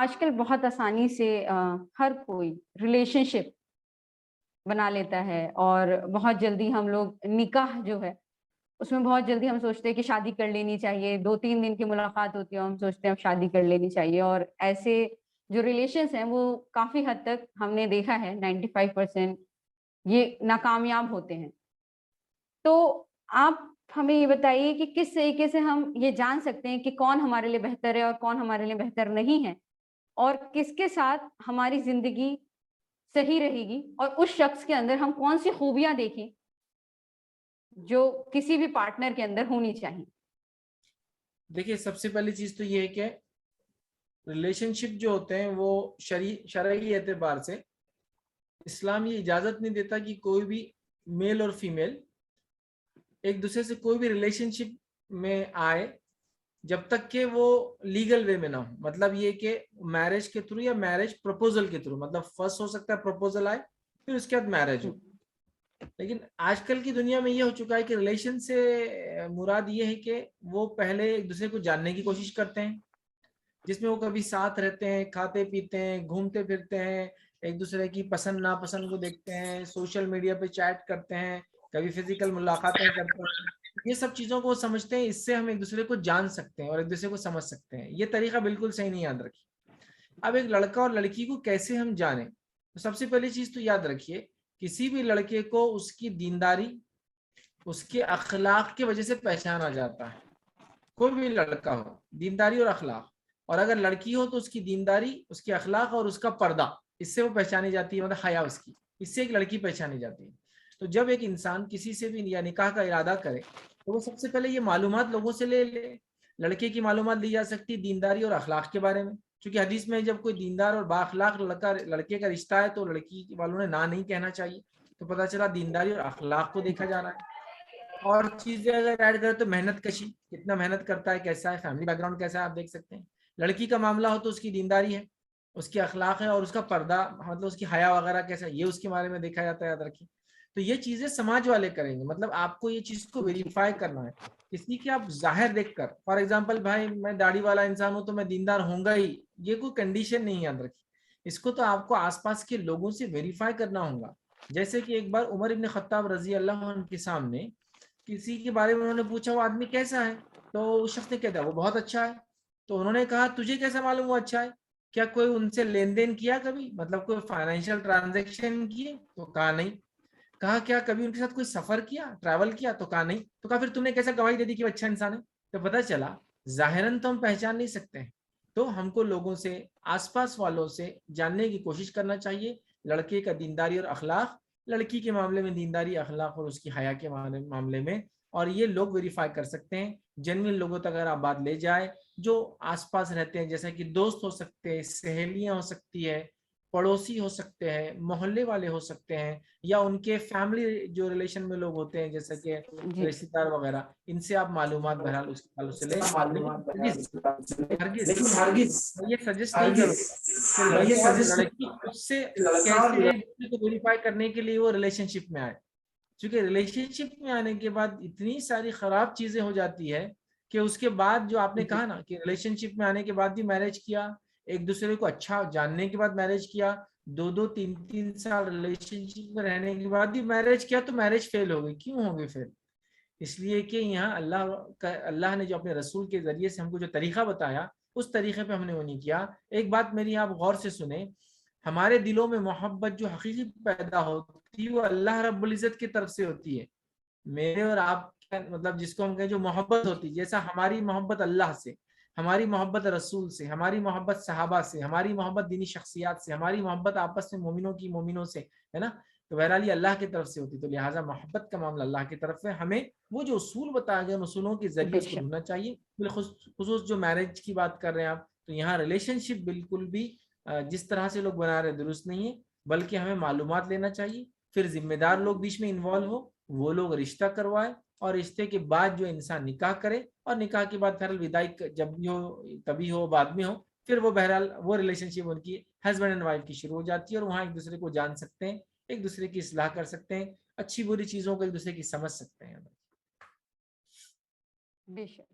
आजकल बहुत आसानी से हर कोई रिलेशनशिप बना लेता है और बहुत जल्दी हम लोग निकाह जो है, उसमें बहुत जल्दी हम सोचते हैं कि शादी कर लेनी चाहिए। 2-3 दिन की मुलाकात होती है, हम सोचते हैं अब शादी कर लेनी चाहिए और ऐसे जो रिलेशंस हैं वो काफ़ी हद तक हमने देखा है 95% ये नाकामयाब होते हैं। तो आप हमें ये बताइए कि किस तरीके से हम ये जान सकते हैं कि कौन हमारे लिए बेहतर है और कौन हमारे लिए बेहतर नहीं है? और किसके साथ हमारी ज़िंदगी सही रहेगी और उस शख्स के अंदर हम कौन-सी खूबियाँ देखें, जो किसी भी पार्टनर के अंदर होनी चाहिए? देखिए, सबसे पहली चीज तो ये है कि रिलेशनशिप जो होते हैं वो शरई एतबार से इस्लाम ये इजाजत नहीं देता कि कोई भी मेल और फीमेल एक दूसरे से कोई भी रिलेशनशिप में आए जब तक कि वो लीगल वे में ना हो। मतलब ये कि मैरिज के थ्रू या मैरिज प्रपोजल के थ्रू, मतलब फर्स्ट हो सकता है प्रपोजल आए, फिर उसके बाद मैरिज हुँ, हो। लेकिन आजकल की दुनिया में ये हो चुका है कि रिलेशन से मुराद ये है कि वो पहले एक दूसरे को जानने की कोशिश करते हैं, जिसमें वो कभी साथ रहते हैं, खाते पीते हैं, घूमते फिरते हैं, एक दूसरे की पसंद नापसंद को देखते हैं, सोशल मीडिया पे चैट करते हैं, कभी फिजिकल मुलाकातें करते हैं। ये सब चीजों को समझते हैं, इससे हम एक दूसरे को जान सकते हैं और एक दूसरे को समझ सकते हैं। ये तरीका बिल्कुल सही नहीं, याद रखिए। अब एक लड़का और लड़की को कैसे हम जाने, तो सबसे पहली चीज तो याद रखिए, किसी भी लड़के को उसकी दीनदारी, उसके अखलाक की वजह से पहचाना जाता है। कोई भी लड़का हो, दीनदारी और अखलाक, और अगर लड़की हो तो उसकी दीनदारी, उसके अखलाक और उसका पर्दा, इससे वो पहचानी जाती है, मतलब हया उसकी, इससे एक लड़की पहचानी जाती है। तो जब एक इंसान किसी से भी या निकाह का इरादा करे तो वो सबसे पहले ये मालूमात लोगों से ले ले। लड़के की मालूमात ली जा सकती है दीनदारी और अखलाक के बारे में, क्योंकि हदीस में जब कोई दीनदार और बाअखलाक लड़का लड़के का रिश्ता है तो लड़की वालों ने ना नहीं कहना चाहिए। तो पता चला दीनदारी और अखलाक को देखा जा रहा है। और चीजें अगर ऐड करें तो मेहनत कशी, कितना मेहनत करता है, कैसा है, फैमिली बैकग्राउंड कैसा है, आप देख सकते हैं। लड़की का मामला हो तो उसकी दीनदारी है, उसकी अखलाक है, और उसका पर्दा, मतलब उसकी हया वगैरह कैसा है, ये उसके बारे में देखा जाता है, याद रखिए। तो ये चीजें समाज वाले करेंगे, मतलब आपको ये चीज को जी। वेरीफाई करना है। किसी की आप जाहिर देखकर, फॉर एग्जाम्पल भाई मैं दाढ़ी वाला इंसान हूं तो मैं दीनदार होऊंगा ही, ये कोई कंडीशन नहीं, याद रखिए। इसको तो आपको आसपास के लोगों से वेरीफाई करना होगा। जैसे कि एक बार उमर इब्न खत्ताब रजी अल्लाह अन्हु के सामने किसी के बारे में उन्होंने पूछा वो आदमी कैसा है, तो उस शख्स ने कहता वो बहुत अच्छा है। तो उन्होंने कहा तुझे कैसा मालूम वो अच्छा है, क्या कोई उनसे लेन देन किया कभी, मतलब कोई फाइनेंशियल ट्रांजेक्शन किए, तो कहा नहीं। कहा क्या कभी उनके साथ कोई सफर किया, ट्रैवल किया, तो कहा नहीं। तो कहा फिर तुमने कैसा गवाही दे दी कि वो अच्छा इंसान है। तो पता चला जाहिरन तो हम पहचान नहीं सकते हैं, तो हमको लोगों से, आसपास वालों से जानने की कोशिश करना चाहिए लड़के का दीनदारी और अखलाक, लड़की के मामले में दीनदारी अखलाक और उसकी हया के मामले में। और ये लोग वेरीफाई कर सकते हैं। जेन्युइन लोगों तक अगर आप बात ले जाए, जो आसपास रहते हैं, जैसे कि दोस्त हो सकते हैं, सहेलियां हो सकती है, पड़ोसी हो सकते हैं, मोहल्ले वाले हो सकते हैं, या उनके फैमिली जो रिलेशन में लोग होते हैं जैसे कि जी। रिश्तेदार वगैरह, इनसे आप मालूमात बहरहाल उसके ताल्लुक से लें। लेकिन हरगिज हरगिज लेकिन हरगिज मैं ये सजेस्ट नहीं हरगिज करूंगा कि मैं ये लड़का और सजेस्ट लड़की उससे लड़का और कैसे एक दूसरे को वेरीफाई करने के लिए वो रिलेशनशिप में आए। क्योंकि रिलेशनशिप में आने के बाद इतनी सारी खराब चीजें हो जाती है कि उसके बाद जो आपने जी। कहा ना कि रिलेशनशिप में आने के बाद भी मैरिज किया, एक दूसरे को अच्छा जानने के बाद मैरिज किया, 2-2 3-3 साल रिलेशनशिप में रहने के बाद भी मैरिज किया, तो मैरिज फेल हो गई। क्यों हो गई फेल? इसलिए कि यहाँ अल्लाह ने जो अपने रसूल के जरिए से हमको जो तरीका बताया, उस तरीके पे हमने वो नहीं किया। एक बात मेरी आप गौर से सुने, हमारे दिलों में मोहब्बत जो हकीकी पैदा होती है वो अल्लाह रब्बुल इज्जत की तरफ से होती है। मेरे और आप मतलब जिसको हम कहें जो मोहब्बत होती है, जैसा हमारी मोहब्बत अल्लाह से, हमारी मोहब्बत रसूल से, हमारी मोहब्बत सहाबा से, हमारी मोहब्बत दीनी शख्सियात से, हमारी मोहब्बत आपस में मोमिनों की मोमिनों से, है ना। तो बहरहाल ये अल्लाह की तरफ से होती, तो लिहाजा मोहब्बत का मामला अल्लाह की तरफ है। हमें वो जो उसूल बताया गया उन उसूलों के जरिए उसको बेशक। ढूंढना चाहिए। बिलखुसूस जो मैरिज की बात कर रहे हैं आप, तो यहाँ रिलेशनशिप बिल्कुल भी जिस तरह से लोग बना रहे हैं दुरुस्त नहीं है, बल्कि हमें मालूमात लेना चाहिए। फिर जिम्मेदार लोग बीच में इन्वॉल्व हो, वो लोग रिश्ता करवाए, और रिश्ते के बाद जो इंसान निकाह करे, और निकाह के बाद बहरहाल विदाई जब भी हो, तभी हो, बाद में हो, फिर वो बहरहाल वो रिलेशनशिप उनकी हस्बैंड एंड वाइफ की शुरू हो जाती है, और वहाँ एक दूसरे को जान सकते हैं, एक दूसरे की इस्लाह कर सकते हैं, अच्छी बुरी चीजों को एक दूसरे की समझ सकते हैं। बेशक।